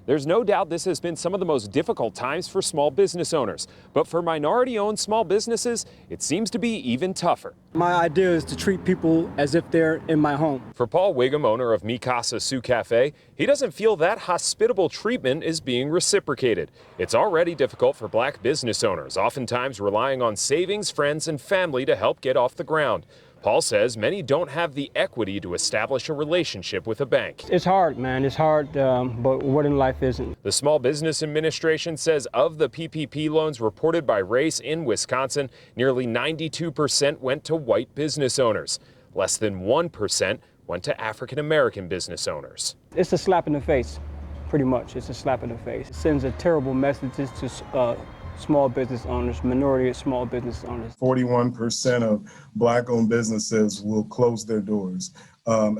There's no doubt this has been some of the most difficult times for small business owners. But for minority-owned small businesses, it seems to be even tougher. My idea is to treat people as if they're in my home. For Paul Wiggum, owner of Mi Casa Su Cafe, he doesn't feel that hospitable treatment is being reciprocated. It's already difficult for black business owners, oftentimes relying on savings, friends, and family to help get off the ground. Paul says many don't have the equity to establish a relationship with a bank. It's hard, man. It's hard, but what in life isn't? The Small Business Administration says of the PPP loans reported by race in Wisconsin, nearly 92% went to white business owners. Less than 1% went to African American business owners. It's a slap in the face, pretty much. It's a slap in the face. It sends a terrible message to small business owners, minority of small business owners. 41% of black-owned businesses will close their doors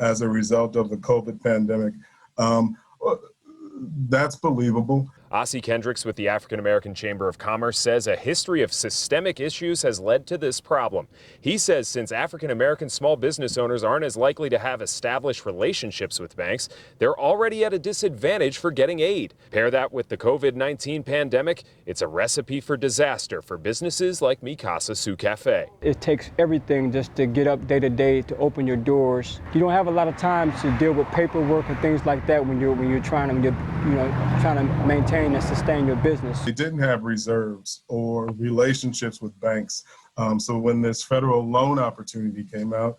as a result of the COVID pandemic. That's believable. Ossie Kendricks with the African American Chamber of Commerce says a history of systemic issues has led to this problem. He says since African American small business owners aren't as likely to have established relationships with banks, they're already at a disadvantage for getting aid. Pair that with the COVID-19 pandemic, it's a recipe for disaster for businesses like Mi Casa Su Cafe. It takes everything just to get up day to day, to open your doors. You don't have a lot of time to deal with paperwork and things like that when you're trying to maintain and sustain your business. They didn't have reserves or relationships with banks. So when this federal loan opportunity came out,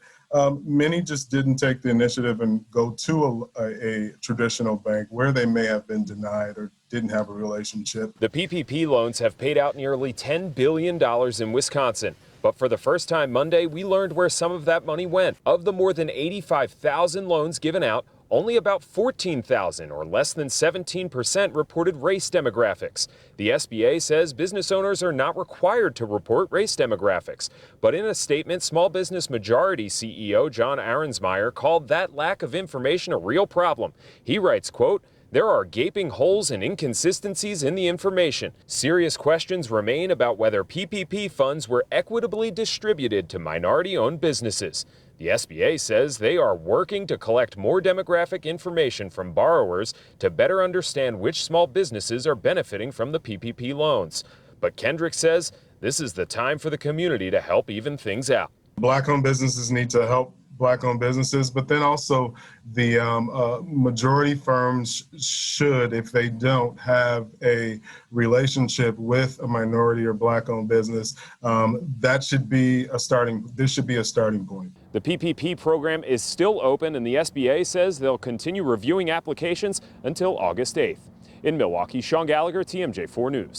many just didn't take the initiative and go to a traditional bank where they may have been denied or didn't have a relationship. The PPP loans have paid out nearly $10 billion in Wisconsin. But for the first time Monday, we learned where some of that money went. Of the more than 85,000 loans given out, only about 14,000, or less than 17%, reported race demographics. The SBA says business owners are not required to report race demographics. But in a statement, Small Business Majority CEO John Arensmeyer called that lack of information a real problem. He writes, quote, "There are gaping holes and inconsistencies in the information. Serious questions remain about whether PPP funds were equitably distributed to minority-owned businesses." The SBA says they are working to collect more demographic information from borrowers to better understand which small businesses are benefiting from the PPP loans. But Kendricks says this is the time for the community to help even things out. Black-owned businesses need to help Black-owned businesses, but then also the majority firms should, if they don't have a relationship with a minority or Black-owned business, this should be a starting point. The PPP program is still open, and the SBA says they'll continue reviewing applications until August 8th. In Milwaukee, Sean Gallagher, TMJ4 News.